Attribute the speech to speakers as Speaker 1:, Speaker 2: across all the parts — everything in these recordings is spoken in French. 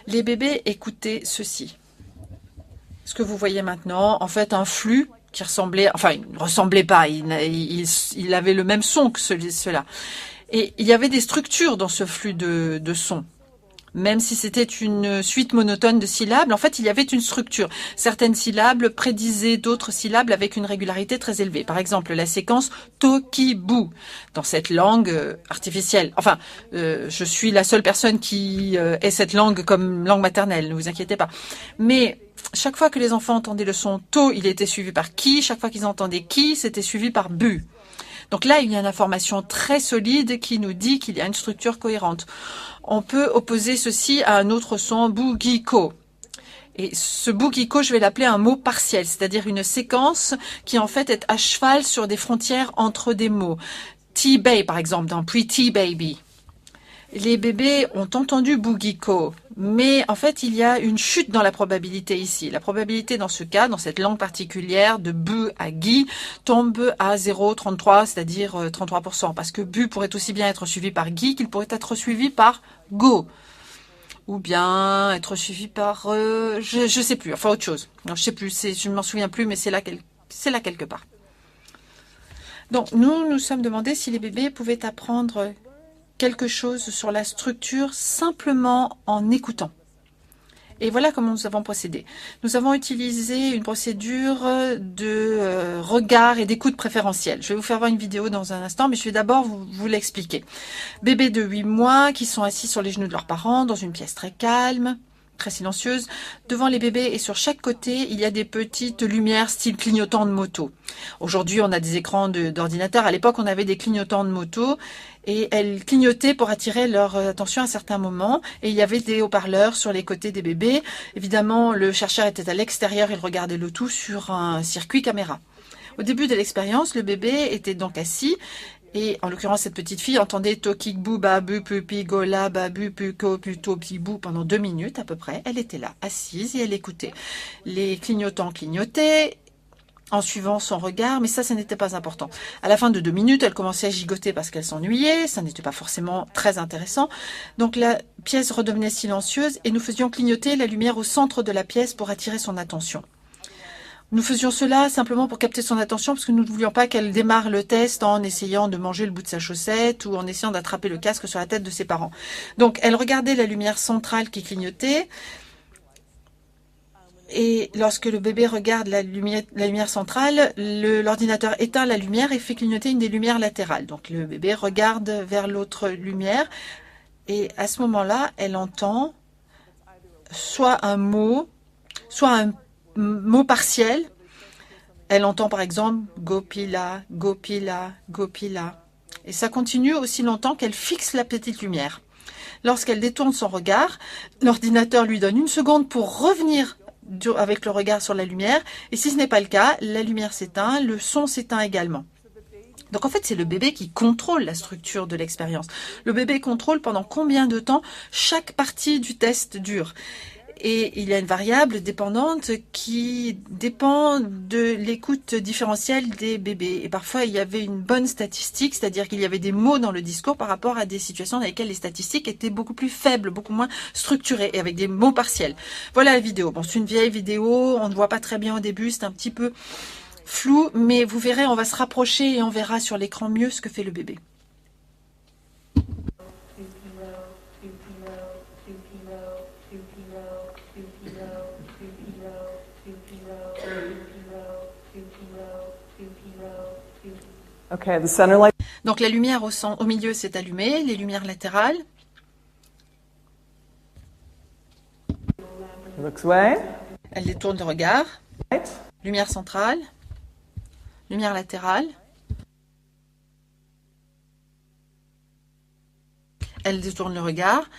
Speaker 1: Les bébés écoutaient ceci. Ce que vous voyez maintenant, en fait, un flux qui ressemblait, enfin, il ne ressemblait pas, il avait le même son que cela. Et il y avait des structures dans ce flux de sons. Même si c'était une suite monotone de syllabes, en fait, il y avait une structure. Certaines syllabes prédisaient d'autres syllabes avec une régularité très élevée. Par exemple, la séquence Tokibu, dans cette langue artificielle. Enfin, je suis la seule personne qui ait cette langue comme langue maternelle, ne vous inquiétez pas. Mais chaque fois que les enfants entendaient le son To, il était suivi par Ki. Chaque fois qu'ils entendaient Ki, c'était suivi par Bu. Donc là, il y a une information très solide qui nous dit qu'il y a une structure cohérente. On peut opposer ceci à un autre son, Bugiko. Et ce Bugiko, je vais l'appeler un mot partiel, c'est-à-dire une séquence qui en fait est à cheval sur des frontières entre des mots. T-Bay, par exemple, dans Pretty Baby. Les bébés ont entendu Bugiko, mais en fait, il y a une chute dans la probabilité ici. La probabilité dans ce cas, dans cette langue particulière, de Bu à Gi, tombe à 0,33, c'est-à-dire 33%, parce que Bu pourrait aussi bien être suivi par Gi qu'il pourrait être suivi par Go, ou bien être suivi par, je sais plus, enfin autre chose. Non, je sais plus, je ne m'en souviens plus, mais c'est là quelque part. Donc, nous sommes demandé si les bébés pouvaient apprendre quelque chose sur la structure simplement en écoutant. Et voilà comment nous avons procédé. Nous avons utilisé une procédure de regard et d'écoute préférentielle. Je vais vous faire voir une vidéo dans un instant, mais je vais d'abord vous l'expliquer. Bébés de 8 mois qui sont assis sur les genoux de leurs parents dans une pièce très calme, très silencieuse. Devant les bébés et sur chaque côté, il y a des petites lumières style clignotant de moto. Aujourd'hui, on a des écrans d'ordinateur. À l'époque, on avait des clignotants de moto et elles clignotaient pour attirer leur attention à certains moments. Et il y avait des haut-parleurs sur les côtés des bébés. Évidemment, le chercheur était à l'extérieur. Il regardait le tout sur un circuit caméra. Au début de l'expérience, le bébé était donc assis. Et en l'occurrence, cette petite fille entendait Tokikbu, Babu, Pupi, Gola, Babu, Puko, Puto, Pibou pendant 2 minutes à peu près. Elle était là, assise, et elle écoutait. Les clignotants clignotaient en suivant son regard, mais ça n'était pas important. À la fin de 2 minutes, elle commençait à gigoter parce qu'elle s'ennuyait. Ça n'était pas forcément très intéressant. Donc la pièce redevenait silencieuse et nous faisions clignoter la lumière au centre de la pièce pour attirer son attention. Nous faisions cela simplement pour capter son attention parce que nous ne voulions pas qu'elle démarre le test en essayant de manger le bout de sa chaussette ou en essayant d'attraper le casque sur la tête de ses parents. Donc, elle regardait la lumière centrale qui clignotait. Et lorsque le bébé regarde la lumière centrale, l'ordinateur éteint la lumière et fait clignoter une des lumières latérales. Donc, le bébé regarde vers l'autre lumière et à ce moment-là, elle entend soit un mot, soit un mot partiel. Elle entend par exemple Gopila, Gopila, Gopila. Et ça continue aussi longtemps qu'elle fixe la petite lumière. Lorsqu'elle détourne son regard, l'ordinateur lui donne 1 seconde pour revenir avec le regard sur la lumière. Et si ce n'est pas le cas, la lumière s'éteint, le son s'éteint également. Donc en fait, c'est le bébé qui contrôle la structure de l'expérience. Le bébé contrôle pendant combien de temps chaque partie du test dure. Et il y a une variable dépendante qui dépend de l'écoute différentielle des bébés. Et parfois, il y avait une bonne statistique, c'est-à-dire qu'il y avait des mots dans le discours par rapport à des situations dans lesquelles les statistiques étaient beaucoup plus faibles, beaucoup moins structurées, et avec des mots partiels. Voilà la vidéo. Bon, c'est une vieille vidéo, on ne voit pas très bien au début, c'est un petit peu flou, mais vous verrez, on va se rapprocher et on verra sur l'écran mieux ce que fait le bébé.
Speaker 2: Okay, the center light.
Speaker 1: Donc la lumière au milieu s'est allumée, les lumières latérales.
Speaker 2: Looks away.
Speaker 1: Elle détourne le regard.
Speaker 2: Right.
Speaker 1: Lumière centrale. Lumière latérale. Elle détourne le regard.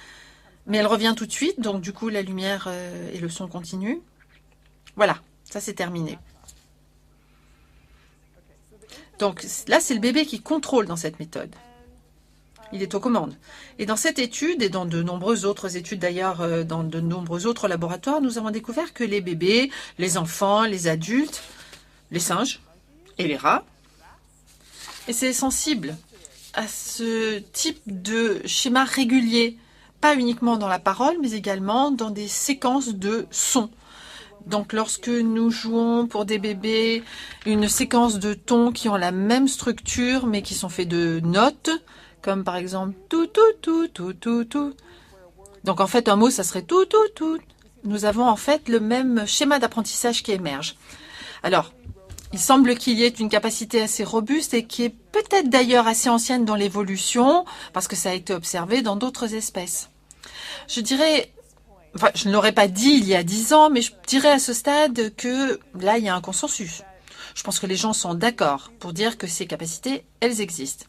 Speaker 1: Mais elle revient tout de suite, donc du coup la lumière et le son continuent. Voilà, ça c'est terminé. Donc là, c'est le bébé qui contrôle dans cette méthode. Il est aux commandes. Et dans cette étude, et dans de nombreuses autres études d'ailleurs, dans de nombreux autres laboratoires, nous avons découvert que les bébés, les enfants, les adultes, les singes et les rats, et c'est sensible à ce type de schéma régulier pas uniquement dans la parole, mais également dans des séquences de sons. Donc, lorsque nous jouons pour des bébés une séquence de tons qui ont la même structure, mais qui sont faits de notes, comme par exemple tout, tout, tout, tout, tout, tout. Donc, en fait, un mot, ça serait tout, tout, tout. Nous avons en fait le même schéma d'apprentissage qui émerge. Alors, il semble qu'il y ait une capacité assez robuste et qui est peut-être d'ailleurs assez ancienne dans l'évolution, parce que ça a été observé dans d'autres espèces. Je dirais, enfin, je ne l'aurais pas dit il y a 10 ans, mais je dirais à ce stade que là, il y a un consensus. Je pense que les gens sont d'accord pour dire que ces capacités, elles existent.